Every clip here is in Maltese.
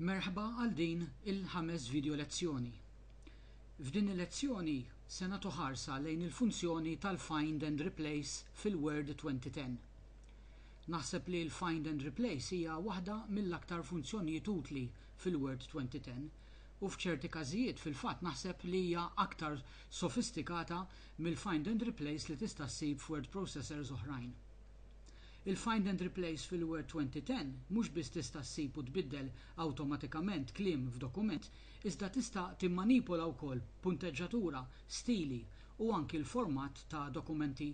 Merħba għal din il-5 video lezzjoni. F'din il-lezzjoni se nagħtu ħarsa lejn il-funzjoni tal-Find and Replace fil-Word 2010. Naħseb li l-Find and Replace hija waħda mill-aktar funzjonijiet utli fil-Word 2010 u f'ċerti każijiet fil-fatt naħseb li hija aktar sofistikata mill-Find and Replace li tista' ssib f'word processors oħrajn. Il-Find and Replace fil-Word 2010 mhux biss tista' ssib u tbiddel awtomatikament kliem f'dokument, iżda tista' timmanipula wkoll punteġġatura, stili u anki l-format ta' dokumenti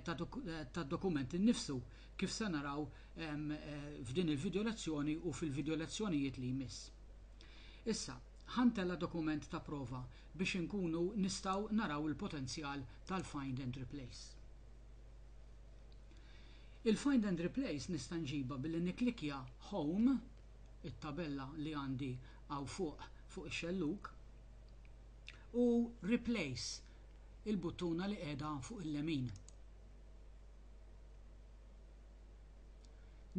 ta' dokument innifsu kif se naraw f'din il-video lezzjoni u fil-video lezzjonijiet li jmiss. Issa, ħantella dokument ta' prova biex inkunu nistgħu naraw il-potenzjal tal-Find and Replace. Il-Find and Replace nista' nġiba billi niklikja Home, it-tabella li għandi għaw fuq ix-xelluk, u Replace, il-buttuna li qiegħda fuq il-lemin.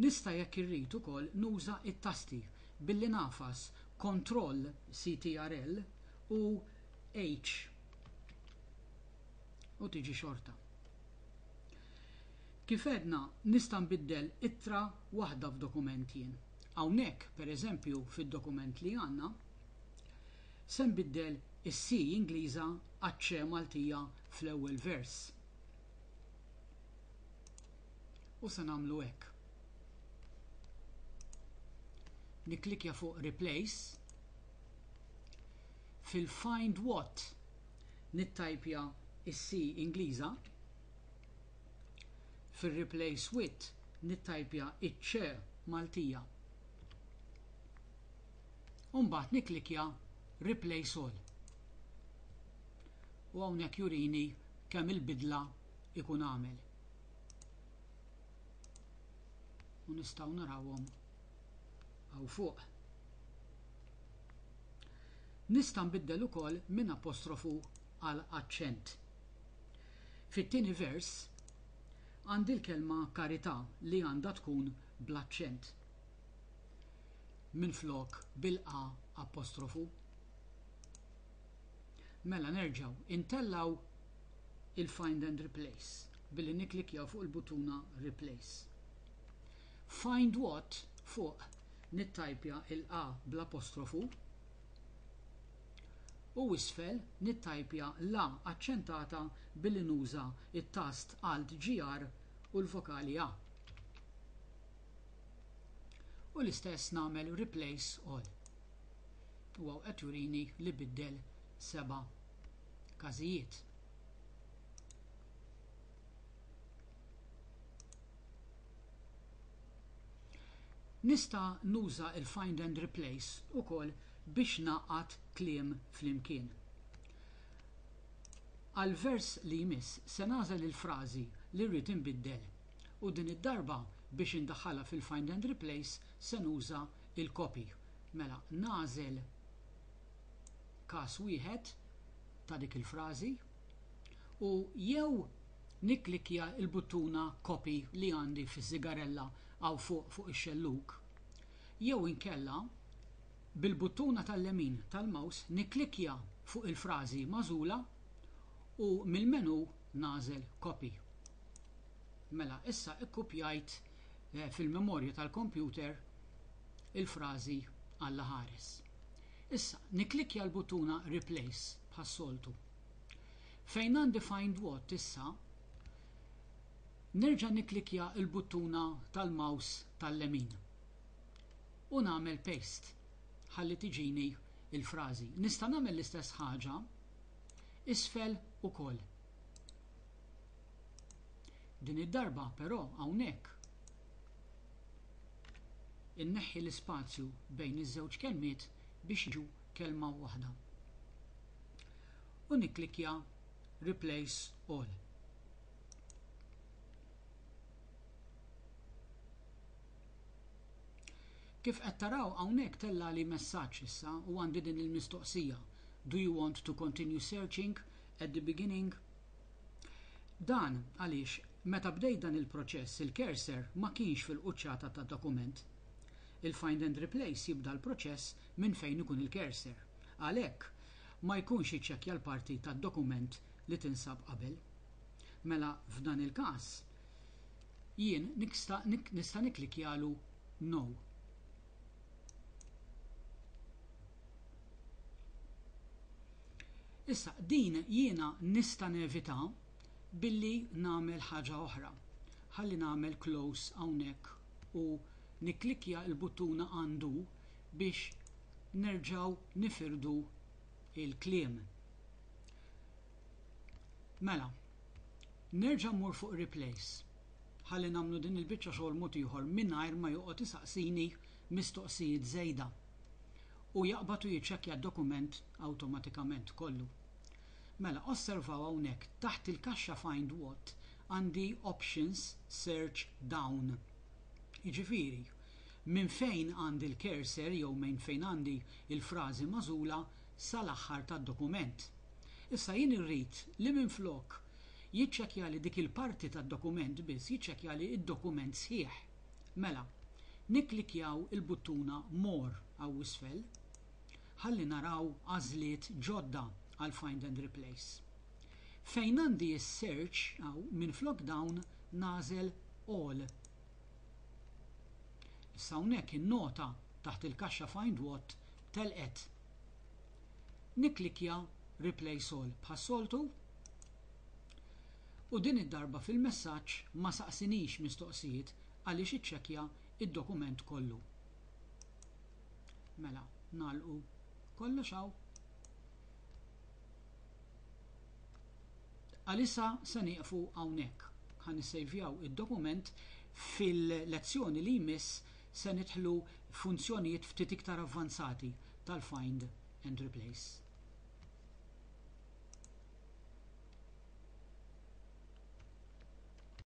Nista' jekk irrid ukoll nuża it-tasti billi nafas Control CTRL u H u tiġi xorta. Kif edna nista' nbiddel ittra waħda f'dokument jien. Hawnhekk, pereżempju, fid-dokument li għandna, se nbiddel is-C Ingliża għaċ-C Maltija fl-ewwel vers. U se nagħmlu hekk. Nikklikja fuq Replace. Fil-Find What nittajpja is-C Ingliża. Fil-Replace With nittajpja iċ-C Maltija. U mbagħad niklikja Replace All. U hawnhekk jurini kemm il-bidla ikun għamel. U nistgħu narawhom hawn fuq. Nista' nbiddel ukoll minn apostrofu għal aċċent. Fit-tieni vers għandi l-kelma karità li għandha tkun bl-aċċent. Minflok bil-A apostrofu. Mela nerġgħu intellaw il-Find and Replace billi niklikjaw fuq il-buttuna Replace. Find What fuq nittajpja il-A bl-apostrofu u isfel nittajpja l-A aċċentata billi nuża it-tast Alt GR u l-vokali A. U l-istess nagħmel Replace All. U qed jurini li biddel 7 każijiet. Nista' nuża il-Find and Replace ukoll biex naqgħad kliem flimkien. Għal vers li jmiss se nagħżel il-frażi li rrid inbiddel u din id-darba biex indaħħalha fil-Find and Replace se nuża il-copy. Mela nagħżel każ wieħed ta' dik il-frażi u jew nikklikja il-buttuna Copy li għandi fis-sigarella aw fuq ix-xelluk, jew inkella bil-buttuna tal-lemin tal-mouse nikklikja fuq il-frażi magħżula u mill-menu nagħżel Copy. Mela issa ikkupjajt fil-memorja tal-kompjuter il-frażi Alla ħares. Issa nikklikja l-buttuna Replace bħas-soltu. Fejn għandi Find What issa nerġa' nikklikja l-buttuna tal-mouse tal-lemin u nagħmel Paste ħalli tiġini il-frażi. Nista' nagħmel l-istess ħaġa isfel ukoll. Din id-darba però hawnhekk inneħħi l-ispazju bejn iż-żewġ kelmiet biex jiġu kelma waħda. U nikklikja Replace All. Kif qed taraw hawnhekk tella li messaġġ issa u għandi din il-mistoqsija. Do you want to continue searching at the beginning? Dan għaliex meta bdejt dan il-proċess il-cursor ma kienx fil-quċċata tad-dokument. il-find and replace jibda l-proċess minn fejn ikun il-cursor. Għalhekk ma jkunx jiċċekkja l-parti tad-dokument li tinsab qabel. Mela f'dan il-każ jien nista' nikklikjalu No. Issa din jiena nista' nevita billi nagħmel ħaġa oħra. Ħalli nagħmel close hawnhekk u nikklikja l-buttuna undo biex nerġgħu nifirdu il-kliem. Mela, nerġa' mmur fuq replace. Ħalli nagħmlu din il-biċċa xogħol mod ieħor mingħajr ma joqgħod isaqsini mistoqsijiet żejda u jaqbad u jiċċekkja d-dokument awtomatikament kollu. Mela, osservaw hawnhekk taħt il-kaxxa Find What għandi Options Search Down. Jiġifieri, minn fejn għandi l-cursor jew minn fejn għandi il-frażi magħżula sal-aħħar tad-dokument. Issa jien irrid li minflok jiċċekkja li dik il-parti tad-dokument biss jiċċekkja li id-dokument sħiħ. Mela, nikklikjaw il-buttuna More hawn isfel ħalli naraw għażliet ġodda għal Find and Replace. Fejn għandi s-search hawn minflok dawn nażel All. Issa hawnhekk in-nota taħt il-kaxxa Find What telqet. Nikklikja Replace All bħas-soltu u din id-darba fil-messaġġ ma saqsinix mistoqsijiet għaliex iċċekkja id-dokument kollu. Mela, nagħlqu kollox hawn. Għalissa se nieqfu hawnhekk. Ħan nissejvjaw id-dokument fil-lezzjoni li jmiss se nidħlu funzjonijiet ftit iktar avvanzati tal-Find and Replace.